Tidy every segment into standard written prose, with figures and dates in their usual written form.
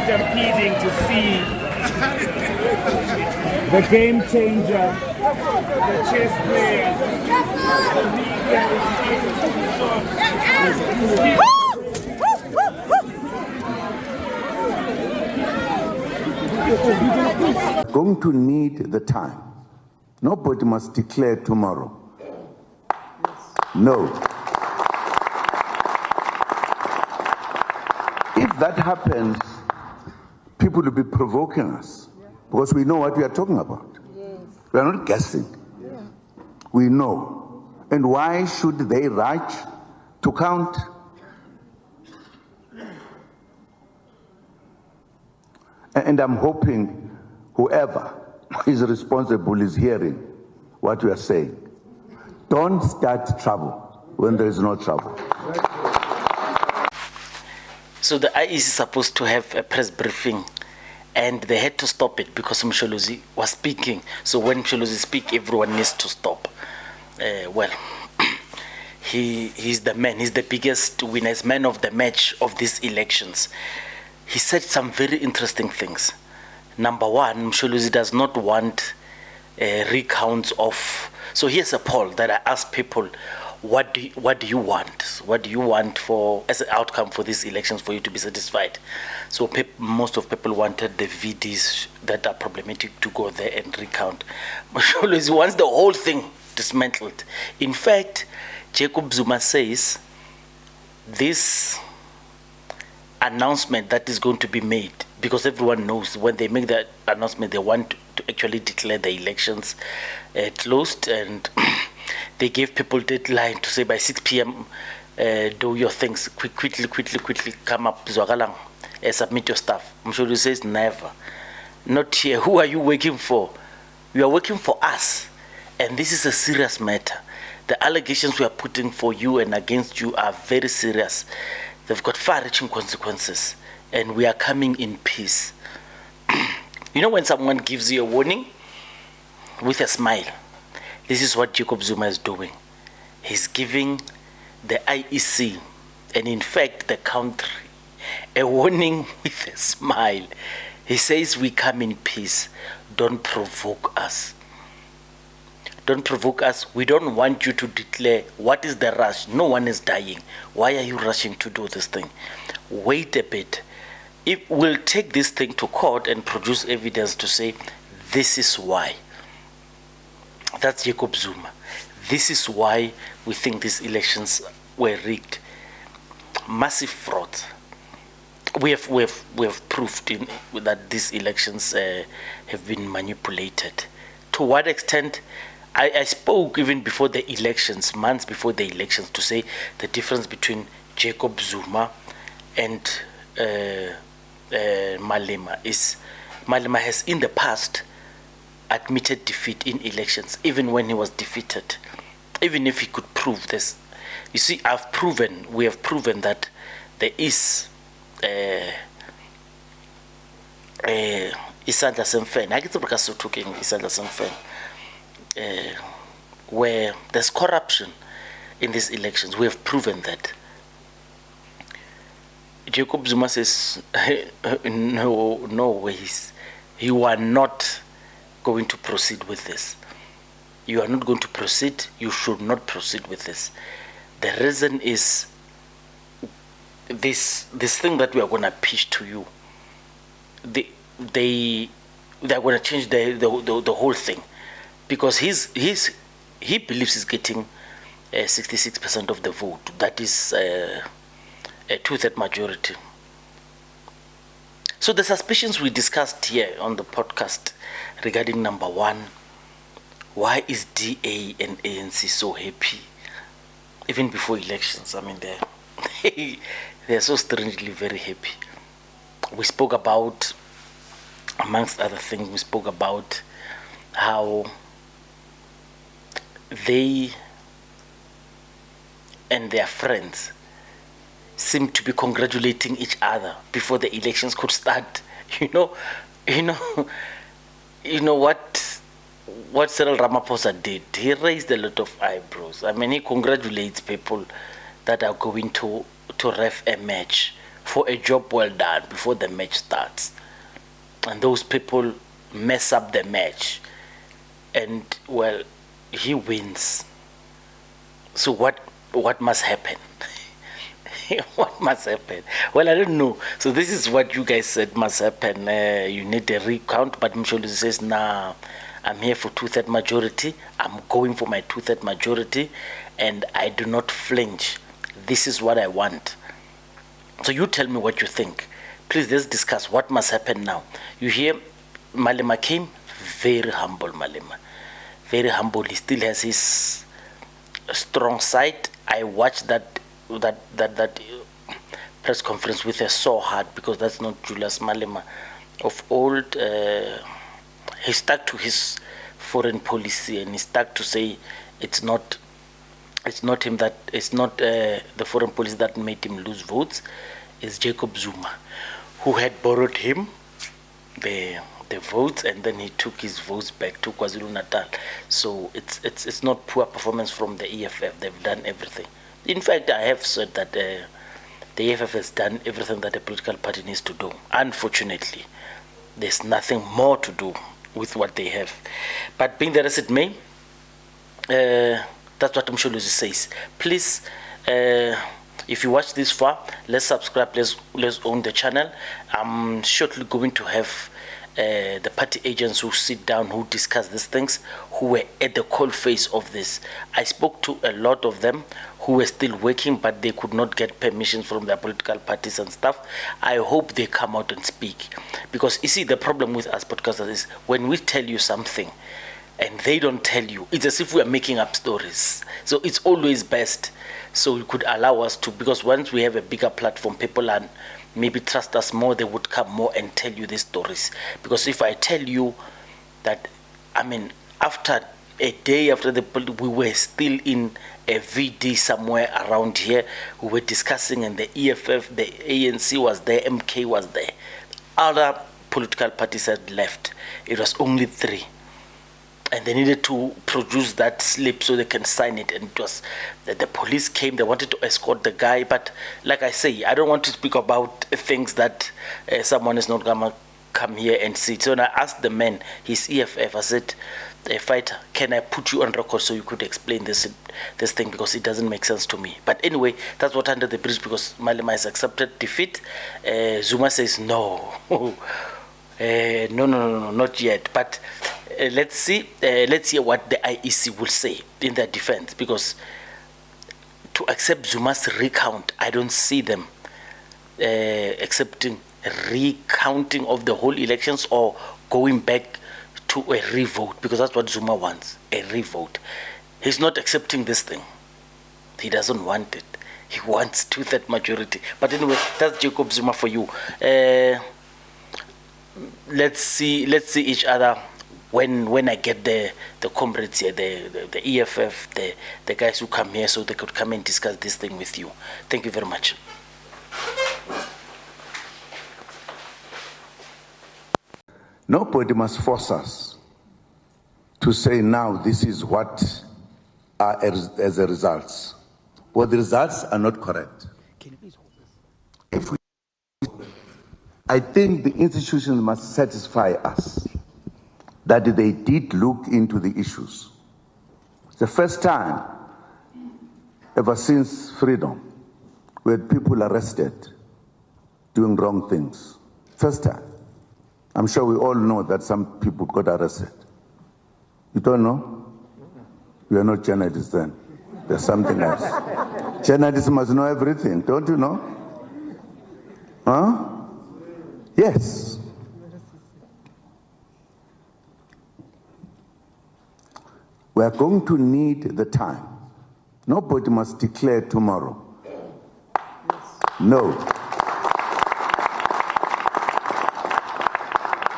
stampeding to see the game changer, the chess player, the media going to need the time. Nobody must declare tomorrow. No. If that happens, people will be provoking us because we know what we are talking about. We are not guessing. We know. And why should they rush to count? And I'm hoping whoever is responsible is hearing what we are saying. Don't start trouble when there is no trouble. So the IEC is supposed to have a press briefing, and they had to stop it because Msholozi was speaking. So when Msholozi speaks, everyone needs to stop. He's the man. He's the biggest winner. He's man of the match of these elections. He said some very interesting things. Number one, Msholozi does not want recounts of. So here's a poll that I asked people, what do you want? What do you want for as an outcome for these elections for you to be satisfied? So most of people wanted the VDs that are problematic to go there and recount. Msholozi wants the whole thing dismantled. In fact, Jacob Zuma says this announcement that is going to be made, because everyone knows when they make that announcement, they want to actually declare the elections closed, and they gave people deadline to say by 6 p.m. Do your things quickly come up, Zwagalang, submit your stuff. Msholozi says never, not here. Who are you working for? You are working for us, and this is a serious matter. The allegations we are putting for you and against you are very serious. They've got far-reaching consequences, and we are coming in peace. You know when someone gives you a warning with a smile, this is what Jacob Zuma is doing. He's giving the IEC, and in fact the country, a warning with a smile. He says we come in peace. Don't provoke us. Don't provoke us. We don't want you to declare. What is the rush? No one is dying. Why are you rushing to do this thing? Wait a bit. If we'll take this thing to court and produce evidence to say this is why. That's Jacob Zuma. This is why we think these elections were rigged. Massive fraud. We have proved that these elections have been manipulated. To what extent? I spoke even before the elections, months before the elections, to say the difference between Jacob Zuma and Malema is Malema has in the past admitted defeat in elections, even when he was defeated, even if he could prove this. You see, we have proven that there is isandla semfene. I get to because talking isandla semfene. Where there's corruption in these elections. We have proven that. Jacob Zuma says, no ways. You are not going to proceed with this. You are not going to proceed. You should not proceed with this. The reason is this thing that we are going to pitch to you. They are going to change the whole thing. Because he believes he's getting 66% of the vote. That is a two-third majority. So the suspicions we discussed here on the podcast regarding number one, why is DA and ANC so happy even before elections? I mean, they're so strangely very happy. We spoke about, amongst other things, we spoke about how they and their friends seem to be congratulating each other before the elections could start. You know what Cyril Ramaphosa did. He raised a lot of eyebrows. I mean, he congratulates people that are going to ref a match for a job well done before the match starts. And those people mess up the match. And, well, he wins. So what must happen? What must happen? Well, I don't know. So this is what you guys said must happen. You need a recount, but Msholuzi says, nah, I'm here for 2/3 majority. I'm going for my 2/3 majority, and I do not flinch. This is what I want. So you tell me what you think. Please, let's discuss what must happen now. You hear Malema came, very humble Malema. Very humble. He still has his strong side. I watched that press conference with a sore heart, because that's not Julius Malema of old. He stuck to his foreign policy, and he stuck to say it's not him that it's not the foreign policy that made him lose votes. It's Jacob Zuma, who had borrowed him the votes, and then he took his votes back to KwaZulu-Natal. So it's not poor performance from the EFF. They've done everything. In fact, I have said that the EFF has done everything that a political party needs to do. Unfortunately, there's nothing more to do with what they have. But being that as it may, that's what Msholuzi says. Please, if you watch this far, let's subscribe, let's own the channel. I'm shortly going to have the party agents who sit down, who discuss these things, who were at the cold face of this. I spoke to a lot of them who were still working, but they could not get permissions from their political parties and stuff. I hope they come out and speak. Because you see, the problem with us podcasters is when we tell you something and they don't tell you, it's as if we are making up stories. So it's always best. So you could allow us to, because once we have a bigger platform, people are maybe trust us more, they would come more and tell you these stories. Because if I tell you that, I mean, after a day after we were still in a VD somewhere around here, we were discussing, and the EFF, the ANC was there, MK was there. Other political parties had left. It was only 3. And they needed to produce that slip so they can sign it. And it was the police came, they wanted to escort the guy. But like I say, I don't want to speak about things that someone is not going to come here and see. So when I asked the man, his EFF, I said, fighter, can I put you on record so you could explain this thing, because it doesn't make sense to me. But anyway, that's what under the bridge, because Malema has accepted defeat. Zuma says no. No, not yet. But let's see. Let's hear what the IEC will say in their defense, because to accept Zuma's recount, I don't see them accepting recounting of the whole elections or going back to a revote, because that's what Zuma wants, a revote. He's not accepting this thing. He doesn't want it. He wants 2/3 majority. But anyway, that's Jacob Zuma for you. Let's see each other when I get the comrades here, the EFF, the guys who come here, so they could come and discuss this thing with you. Thank you very much. Nobody must force us to say now this is what are as a results. Well, the results are not correct. If I think the institutions must satisfy us that they did look into the issues. It's the first time ever since freedom we had people arrested doing wrong things. First time. I'm sure we all know that some people got arrested. You don't know? You are not journalists then. There's something else. Journalists must know everything, don't you know? Huh? Yes. We are going to need the time. Nobody must declare tomorrow. No.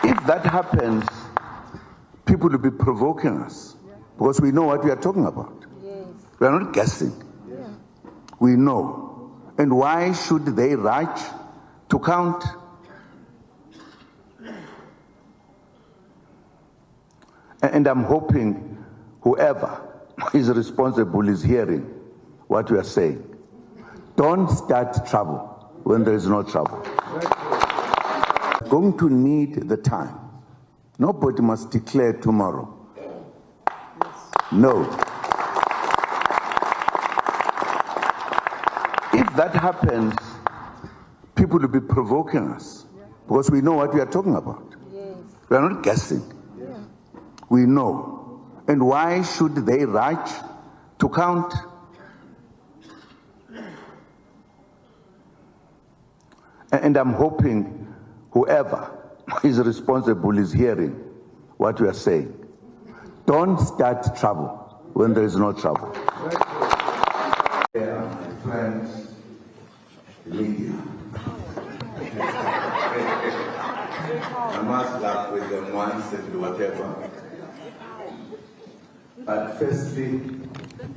If that happens, people will be provoking us, because we know what we are talking about. We are not guessing. We know. And why should they rush to count? And I'm hoping whoever is responsible is hearing what we are saying. Don't start trouble. when there is no trouble. Going to need the time. Nobody must declare tomorrow. No. If that happens, people will be provoking us because we know what we are talking about. We are not guessing. We know. And why should they rush to count? And I'm hoping whoever is responsible is hearing what we are saying. Don't start trouble when there is no trouble. Yeah, my friends, media. I must laugh with them once and whatever. But firstly,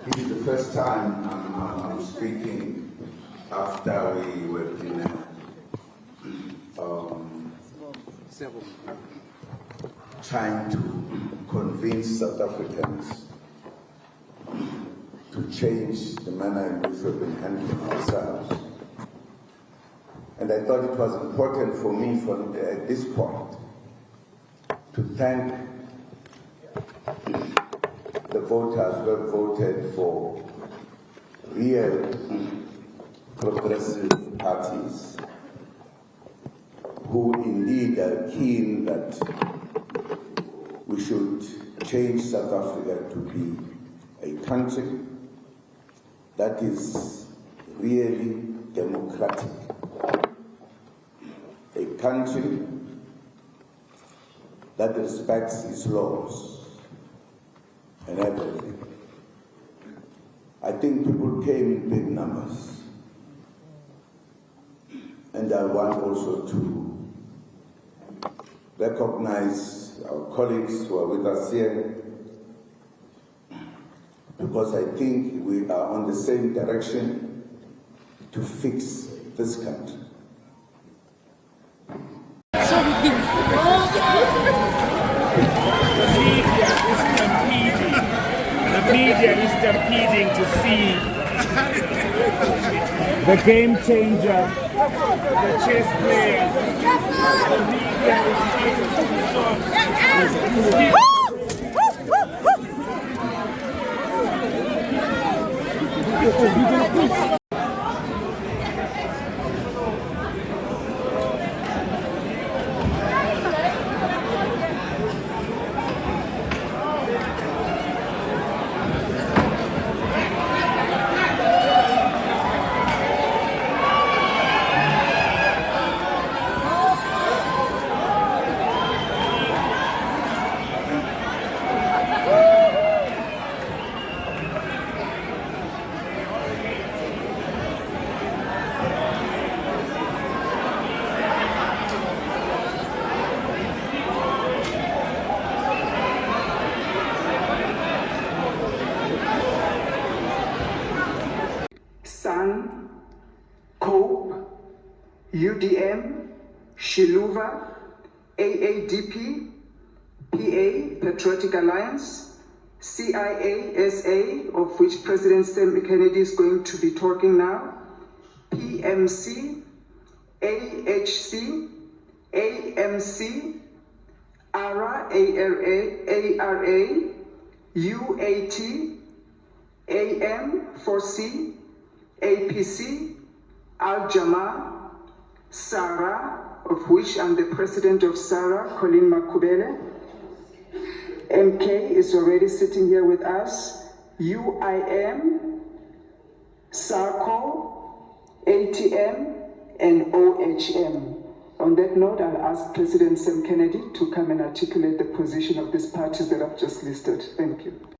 this is the first time I'm speaking after we were in trying to convince South Africans to change the manner in which we've been handling ourselves. And I thought it was important for me at this point to thank the voters who have voted for real progressive parties who indeed are keen that we should change South Africa to be a country that is really democratic, a country that respects its laws and everything. I think people came in big numbers. And I want also to recognize our colleagues who are with us here, because I think we are on the same direction to fix this country. The media is stampeding to see the game changer, the chess player. The media is Sun, COPE, UDM, Shiluva, AADP, PA, Patriotic Alliance, CIA-SA, of which President Sam Kennedy is going to be talking now, PMC, AHC, AMC, ARA, UAT, AM4C, APC, Al-Jamaa, SARA, of which I'm the president of SARA, Colleen Makubele. MK is already sitting here with us. UIM, SARCO, ATM, and OHM. On that note, I'll ask President Sam Kennedy to come and articulate the position of these parties that I've just listed. Thank you.